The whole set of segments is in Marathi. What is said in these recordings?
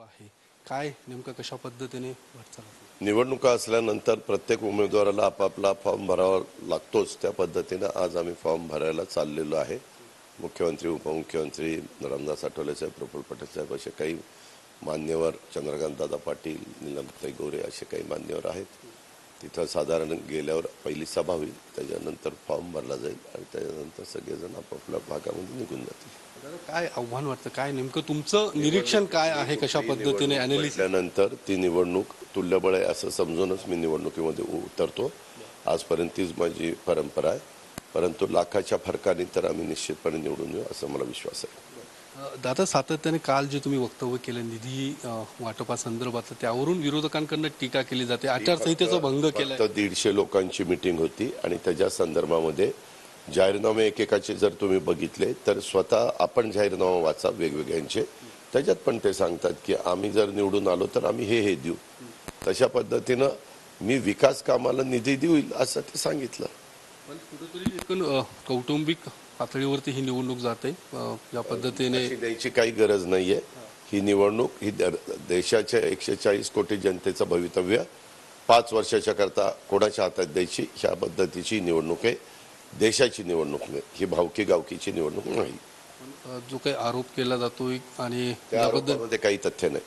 आहे काय नेमकं कशा पद्धतीने वाटचाल असेल? निवडणुका असल्यानंतर प्रत्येक उमेदवाराला आपापला फॉर्म भरावा लागतोच. त्या पद्धतीनं आज आम्ही फॉर्म भरायला चाललेलो आहे. मुख्यमंत्री, उपमुख्यमंत्री रामदास आठवले साहेब, प्रफुल्ल पटेल साहेब असे काही मान्यवर, चंद्रकांतदादा पाटील, नीलमताई गोरे असे काही मान्यवर आहेत. तिथं साधारण गेल्यावर पहिली सभा होईल, त्याच्यानंतर फॉर्म भरला जाईल आणि त्याच्यानंतर सगळेजण आपापल्या भागामध्ये निघून जातील. दादा, काय आव्हान वाटतं, काय नेमकं तुमचं निरीक्षण काय आहे, कशा पद्धतीने अॅनालिसिस? त्यानंतर ती निवडणूक तुल्यबळ आहे असं समजूनच मी निवडणुकीमध्ये उतरतो. आजपर्यंत तीच माझी परंपरा आहे, परंतु लाखाच्या फरकाने तर आम्ही निश्चितपणे निवडून येऊ असं मला विश्वास आहे. दादा, सातत्याने काल जे तुम्ही वक्तव्य केलं निधी वाटपासंदर्भात, त्यावरून विरोधकांकडून टीका केली जाते, आचारसंहितेचा भंग केला. फक्त 150 लोकांची मीटिंग होती आणि त्याच्या संदर्भामध्ये जाहीरनामे एकेकाचे जर तुम्ही बघितले तर स्वतः आपण जाहीरनामा वाचा वेगवेगळ्यांचे, त्याच्यात पण ते सांगतात की आम्ही जर निवडून आलो तर आम्ही हे देऊ. तशा पद्धतीनं मी विकास कामाला निधी देईल असं ते सांगितलं. पण कुठेतरी एकूण कौटुंबिक पातळीवरती ही निवडणूक जाते, या पद्धतीने द्यायची काही गरज नाहीये. ही निवडणूक ही देशाच्या 140 कोटी जनतेचं भवितव्य 5 वर्षाच्या करता कोणाच्या हातात द्यायची, ह्या पद्धतीची निवडणूक आहे. देशाची निवडणूक नाही, ही भावकी गावकीची निवडणूक नाही. जो काही आरोप केला जातोय आणि त्याबद्दल काही तथ्य नाही.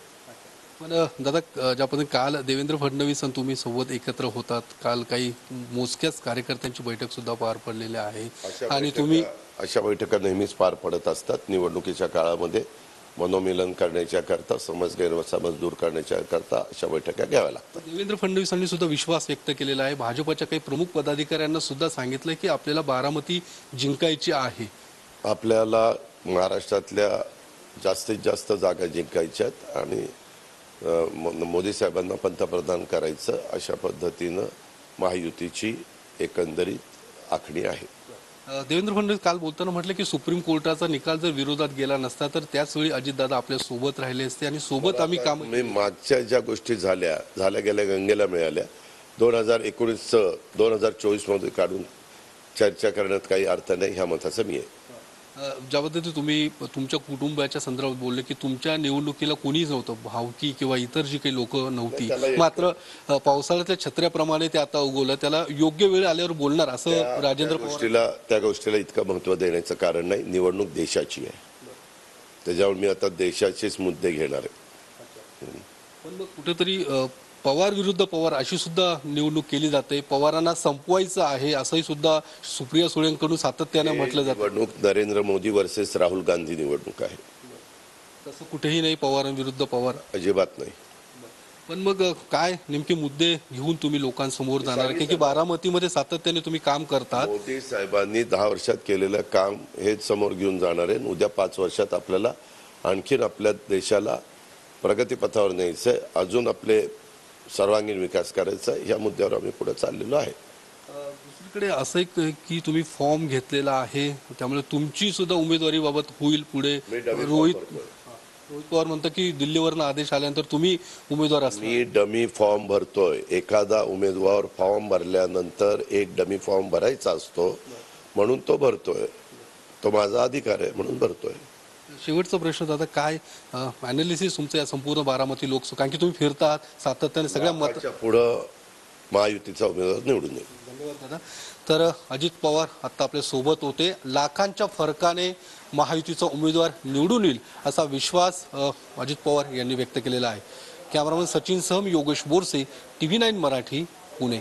पण दादा, ज्या पद्धतीने काल देवेंद्र फडणवीस आणि तुम्ही सोबत एकत्र होतात, काल काही मोजक्याच कार्यकर्त्यांची बैठक सुद्धा पार पडलेली आहे आणि तुम्ही अशा बैठका नेहमीच पार पडत असतात. निवडणुकीच्या काळामध्ये मनोमिलन करण्याच्या करता, गैरसमज दूर करण्याच्या करता अशा बैठका घ्याव्या लागतात. देवेंद्र फडणवीसांनी सुद्धा विश्वास व्यक्त केलेला आहे. भाजपच्या काही प्रमुख पदाधिकाऱ्यांना सुद्धा सांगितलं की आपल्याला बारामती जिंकायची आहे. आपल्याला महाराष्ट्रातल्या जास्तीत जास्त जागा जिंकायच्यात आणि मोदी साहेबांना पंतप्रधान करायचं, अशा पद्धतीनं महायुतीची एकंदरीत आखणी आहे. देवेंद्र फडणवीस काल बोलताना म्हटलं की सुप्रीम कोर्टाचा निकाल जर विरोधात गेला नसता तर त्याच वेळी अजितदादा आपल्या सोबत राहिले असते आणि सोबत आम्ही काम. मागच्या ज्या गोष्टी झाल्या गेल्या गंगेला मिळाल्या. 2019 2024 मध्ये काढून चर्चा करण्यात काही अर्थ नाही, ह्या मताचं मी आहे. ज्या पद्धतीने तुम्ही तुमच्या कुटुंबाच्या संदर्भात बोलले की तुमच्या निवडणुकीला कोणीच नव्हतं, भावकी किंवा इतर जी काही लोक नव्हती, मात्र पावसाळ्यातल्या छत्र्याप्रमाणे ते आता उगवलं, त्याला योग्य वेळ आल्यावर बोलणार असं राजेंद्र पवार. त्या गोष्टीला इतकं महत्त्व देण्याचं कारण नाही. निवडणूक देशाची आहे, त्याच्यावर मी आता देशाचेच मुद्दे घेणार आहे. पण मग कुठेतरी पवार विरुद्ध पवार अशी सुद्धा निवडणूक केली जाते, पवारांना संपवायचं आहे असंही सुद्धा सुप्रिया सुळेंकडून सातत्याने म्हटलं जातं. निवडणूक नरेंद्र मोदी वर्सेस राहुल गांधी निवडणूक आहे, तसं कुठेही नाही पवारांविरुद्ध पवार, अजिबात नाही. पण मग काय नेमके मुद्दे घेऊन तुम्ही लोकांसमोर जाणार की बारामतीमध्ये सातत्याने तुम्ही काम करतात? मोदी साहेबांनी 10 वर्षात केलेलं काम हेच समोर घेऊन जाणार आहे. उद्या 5 वर्षात आपल्याला आणखीन आपल्या देशाला प्रगतीपथावर न्यायचंय, अजून आपले सर्वांगीण विकास करायचा, या मुद्द्यावर आम्ही पुढे चाललेलो आहे. दुसरीकडे असं एक की तुम्ही फॉर्म घेतलेला आहे, त्यामुळे तुमची सुद्धा उमेदवारीबाबत होईल पुढे. रोहित पवार म्हणतात की दिल्लीवरून आदेश आल्यानंतर तुम्ही उमेदवार असणार. मी डमी फॉर्म भरतोय. एखादा उमेदवार फॉर्म भरल्यानंतर एक डमी फॉर्म भरायचा असतो म्हणून तो भरतोय, तो माझा अधिकार आहे म्हणून भरतोय. शेवटचा प्रश्न दादा, काय अनालिसिस तुमचं या संपूर्ण बारामती लोकसभा, कारण की तुम्ही फिरतात सातत्याने सगळ्या मताच्या पुढं महायुतीचा उमेदवार निवडून येईल. धन्यवाद दादा. तर अजित पवार आता आपल्या सोबत होते, लाखांच्या फरकाने महायुतीचा उमेदवार निवडून येईल असा विश्वास अजित पवार यांनी व्यक्त केलेला आहे. कॅमेरामन सचिन सह योगेश बोरसे, TV9 मराठी, पुणे.